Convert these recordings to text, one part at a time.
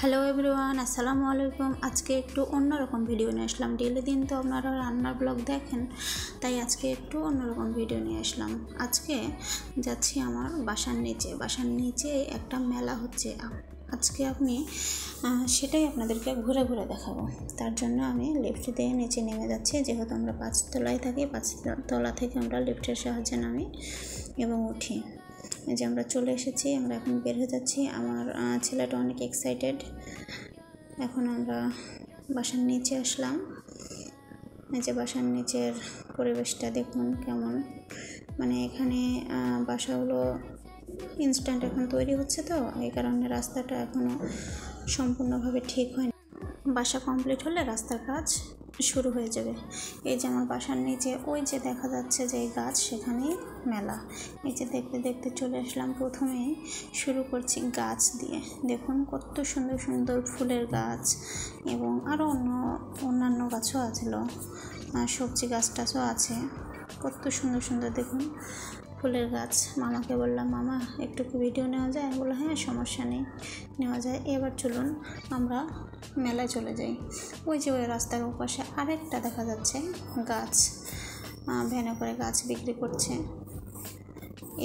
Hello everyone, আসসালামু আলাইকুম। আজকে একটু অন্যরকম ভিডিও নিয়ে আসলাম। ডেইলি দিন তো আপনারা রান্নার ব্লগ দেখেন, তাই আজকে একটু অন্যরকম ভিডিও নিয়ে আসলাম। আজকে যাচ্ছি আমার বাসার নিচে একটা মেলা হচ্ছে। আজকে আপনি সেটাই আপনাদেরকে ঘুরে ঘুরে দেখাবো। তার জন্য আমি লিফট দিয়ে নিচে নেমে যাচ্ছি, যেহেতু আমরা 5 তলায় থাকি। 5 তলা থেকে আমরা লিফটের সাহায্যে নামি এবং উঠি। যে আমরা চলে এসেছি, আমরা এখন বের হয়ে যাচ্ছি। আমার ছেলেটা অনেক এক্সাইটেড। এখন আমরা বাসার নিচে আসলাম। এই যে বাসার নিচের পরিবেশটা দেখুন কেমন, মানে এখানে বাসাগুলো ইনস্ট্যান্ট এখন তৈরি হচ্ছে, তো এই কারণে রাস্তাটা এখনও সম্পূর্ণভাবে ঠিক হয়নি। বাসা কমপ্লিট হলে রাস্তার কাজ শুরু হয়ে যাবে। এই যে আমার বাসার নিচে ওই যে দেখা যাচ্ছে যে গাছ, সেখানেই মেলা। এই যে দেখতে দেখতে চলে আসলাম। প্রথমে শুরু করছি গাছ দিয়ে। দেখুন কত সুন্দর সুন্দর ফুলের গাছ এবং আরও অন্যান্য গাছও আছিল, সবজি গাছ টাছও আছে। কত সুন্দর সুন্দর দেখুন ফুলের গাছ। মামাকে বললাম, মামা একটু ভিডিও নেওয়া যায়? আমি বললাম হ্যাঁ, সমস্যা নেই, নেওয়া যায়। এবার চলুন আমরা মেলায় চলে যাই। ওই যে ওই রাস্তার ওপাশে আরেকটা দেখা যাচ্ছে গাছ, ভ্যানে করে গাছ বিক্রি করছে।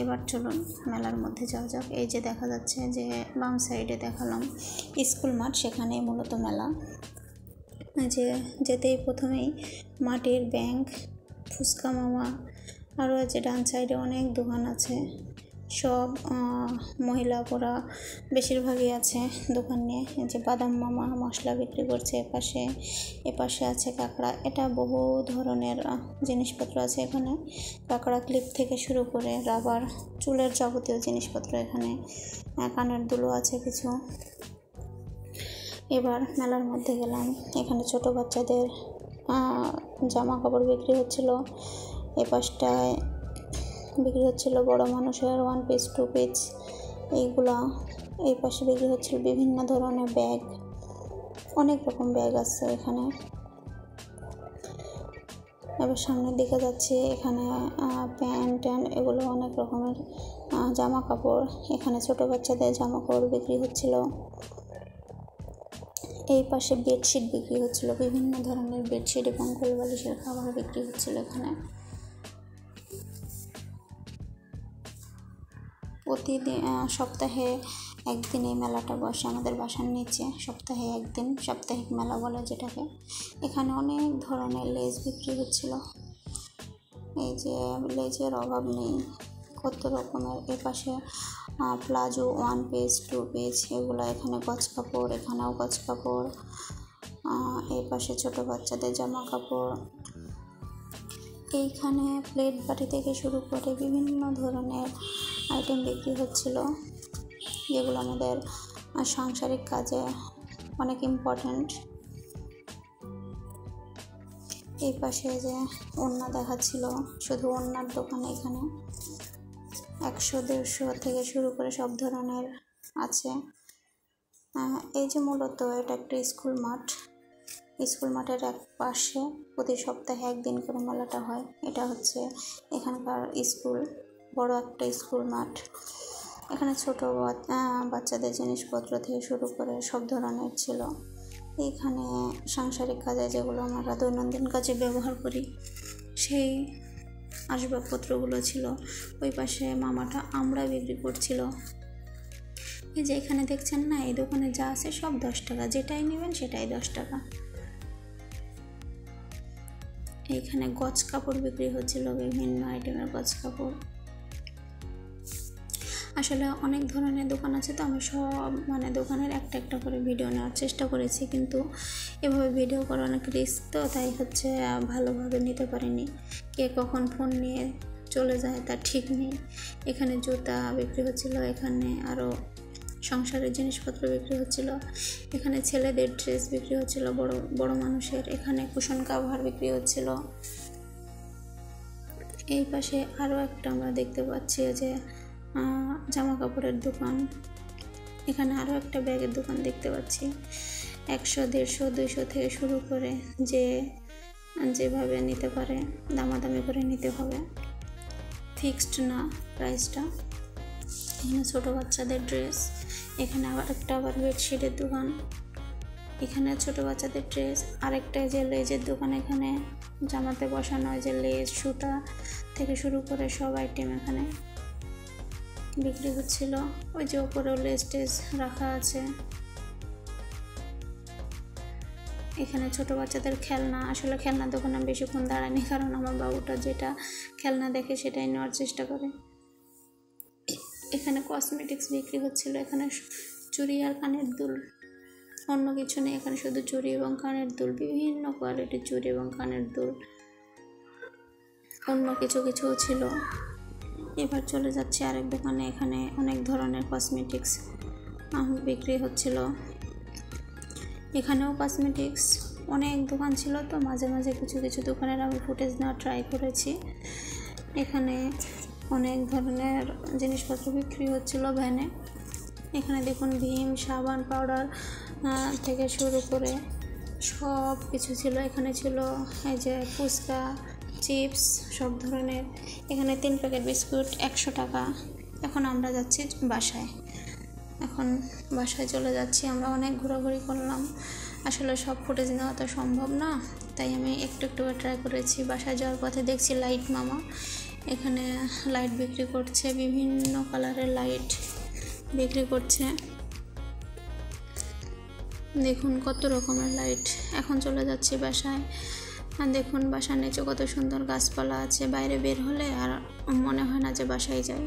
এবার চলুন মেলার মধ্যে যাওয়া যাক। এই যে দেখা যাচ্ছে যে বাম সাইডে দেখালাম স্কুল মাঠ, সেখানে মূলত মেলা। যে যেতেই প্রথমেই মাটির ব্যাংক, ফুচকা মামা, আরও আছে ডান সাইডে অনেক দোকান আছে। সব মহিলা পরা বেশিরভাগই আছে দোকান নিয়ে। এই যে বাদাম মামা মশলা বিক্রি করছে এপাশে আছে কাঁকড়া। এটা বহু ধরনের জিনিসপত্র আছে এখানে। কাঁকড়া ক্লিপ থেকে শুরু করে রাবার, চুলের যাবতীয় জিনিসপত্র এখানে, কানের দুলও আছে কিছু। এবার মেলার মধ্যে গেলাম। এখানে ছোট বাচ্চাদের জামা কাপড় বিক্রি হচ্ছিল। এ পাশটায় বিক্রি হচ্ছিল বড় মানুষের 1 পিস 2 পিস এইগুলা। এই পাশে বিক্রি হচ্ছিল বিভিন্ন ধরনের ব্যাগ, অনেক রকম ব্যাগ আছে এখানে। এবার সামনের দিকে যাচ্ছি, এখানে প্যান্ট এগুলো অনেক রকমের জামা কাপড়। এখানে ছোট বাচ্চাদের জামা কাপড় বিক্রি হচ্ছিল। এই পাশে বেডশিট বিক্রি হচ্ছিল, বিভিন্ন ধরনের বেডশিট এবং কোলবালিশের খাবার বিক্রি হচ্ছিল এখানে। প্রতিদিন সপ্তাহে একদিন এই মেলাটা বসে আমাদের বাসার নিচে। সপ্তাহে একদিন সাপ্তাহিক মেলা বলে যেটাকে। এখানে অনেক ধরনের লেজ বিক্রি হচ্ছিল। এই যে লেজের অভাব নেই, কত রকমের। এ পাশে প্লাজো 1 পিস 2 পিস এগুলো। এখানে গজ কাপড়, এখানেও গজ কাপড়। এই পাশে ছোট বাচ্চাদের জামা কাপড়। এইখানে প্লেট বাটি থেকে শুরু করে বিভিন্ন ধরনের আইটেম বিক্রি হচ্ছিল, যেগুলো আমাদের সাংসারিক কাজে অনেক ইম্পর্ট্যান্ট। এই পাশে যে ওড়না দেখাচ্ছিল, শুধু ওড়নার দোকান এখানে 100-150 থেকে শুরু করে সব ধরনের আছে। এই যে মূলত এটা একটা স্কুল মাঠের এক পাশে প্রতি সপ্তাহে একদিন করে মেলাটা হয়। এটা হচ্ছে এখানকার স্কুল, বড় একটা স্কুল মাঠ। এখানে ছোট বাচ্চাদের জিনিসপত্র থেকে শুরু করে সব ধরনের ছিল। এইখানে সাংসারিক কাজে যেগুলো আমরা দৈনন্দিন কাজে ব্যবহার করি সেই আসবাবপত্রগুলো ছিল। ওই পাশে মামাটা আমরা বিক্রি করছিল। এই যে এখানে দেখছেন না, এই দোকানে যা আছে সব 10 টাকা, যেটাই নেবেন সেটাই 10 টাকা। এইখানে গজ কাপড় বিক্রি হচ্ছিল, বিভিন্ন আইটেমের গজ কাপড়। আসলে অনেক ধরনের দোকান আছে, তো আমি সব দোকানের একটা করে ভিডিও নেওয়ার চেষ্টা করেছি, কিন্তু এভাবে ভিডিও করা অনেক রিস্ক, তো তাই হচ্ছে ভালোভাবে নিতে পারিনি। কে কখন ফোন নিয়ে চলে যায় তার ঠিক নেই। এখানে জুতা বিক্রি হচ্ছিল, এখানে আরও সংসারের জিনিসপত্র বিক্রি হচ্ছিল। এখানে ছেলেদের ড্রেস বিক্রি হচ্ছিল, বড় মানুষের। এখানে কুশন কাভার বিক্রি হচ্ছিল। এই পাশে আরও একটা আমরা দেখতে পাচ্ছি যে জামা কাপড়ের দোকান। এখানে আরও একটা ব্যাগের দোকান দেখতে পাচ্ছি। 100, 150, 200 থেকে শুরু করে যেভাবে নিতে পারে দামাদামি করে নিতে হবে, ফিক্সড না প্রাইসটা। এখানে ছোট বাচ্চাদের ড্রেস, এখানে আবার বেডশিটের দোকান, এখানে ছোট বাচ্চাদের ড্রেস, আরেকটা যে লেজের দোকান, এখানে জামাতে বসানো হয় যে লেজ, সুতা থেকে শুরু করে সব আইটেম এখানে বিক্রি হচ্ছিল। ওই যে ওপরেও লেজ টেজ রাখা আছে। এখানে ছোট বাচ্চাদের খেলনা, আসলে খেলনার দোকানে আমি বেশিক্ষণ দাঁড়াইনি, কারণ আমার বাবুটা যেটা খেলনা দেখে সেটাই নেওয়ার চেষ্টা করে। এখানে কসমেটিক্স বিক্রি হচ্ছিল, এখানে চুড়ি আর কানের দুল, অন্য কিছু নেই, এখানে শুধু চুড়ি এবং কানের দুল, বিভিন্ন কোয়ালিটির চুড়ি এবং কানের দুল, অন্য কিছু ছিল। এবার চলে যাচ্ছে আরেক দোকানে, এখানে অনেক ধরনের কসমেটিক্স বিক্রি হচ্ছিল। এখানেও কসমেটিক্স, অনেক দোকান ছিল, তো মাঝে মাঝে কিছু দোকানের আমি ফুটেজ নেওয়া ট্রাই করেছি। এখানে অনেক ধরনের জিনিসপত্র বিক্রি হচ্ছিল ভ্যানে। এখানে দেখুন ভীম, সাবান, পাউডার থেকে শুরু করে সব কিছু ছিল। এখানে ছিল এই যে ফুচকা, চিপস, সব ধরনের। এখানে 3 প্যাকেট বিস্কুট 100 টাকা। এখন আমরা যাচ্ছি বাসায়, চলে যাচ্ছি। আমরা অনেক ঘোরাঘুরি করলাম, আসলে সব ফুটেজ নেওয়া তো সম্ভব না, তাই আমি একটু ট্রাই করেছি। বাসায় যাওয়ার পথে দেখছি লাইট মামা, এখানে লাইট বিক্রি করছে, বিভিন্ন কালারের লাইট বিক্রি করছে। দেখুন কত রকমের লাইট। এখন চলে যাচ্ছি বাসায়। দেখুন বাসার নিচে কত সুন্দর গাছপালা আছে, বাইরে বের হলে আর মনে হয় না যে বাসায় যাই,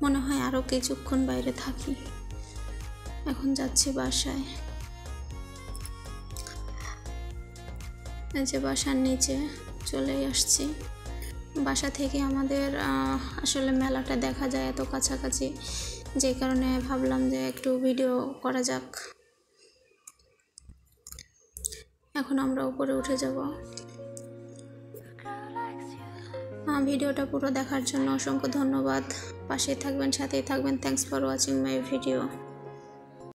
মনে হয় আরও কিছুক্ষণ বাইরে থাকি। এখন যাচ্ছি বাসায়। এই যে বাসার নিচে চলে আসছি। বাসা থেকে আমাদের আসলে মেলাটা দেখা যায় এত কাছাকাছি, যে কারণে ভাবলাম যে একটু ভিডিও করা যাক। এখন আমরা উপরে উঠে যাব। ভিডিওটা পুরো দেখার জন্য অসংখ্য ধন্যবাদ। পাশে থাকবেন, সাথেই থাকবেন। Thanks for watching my video.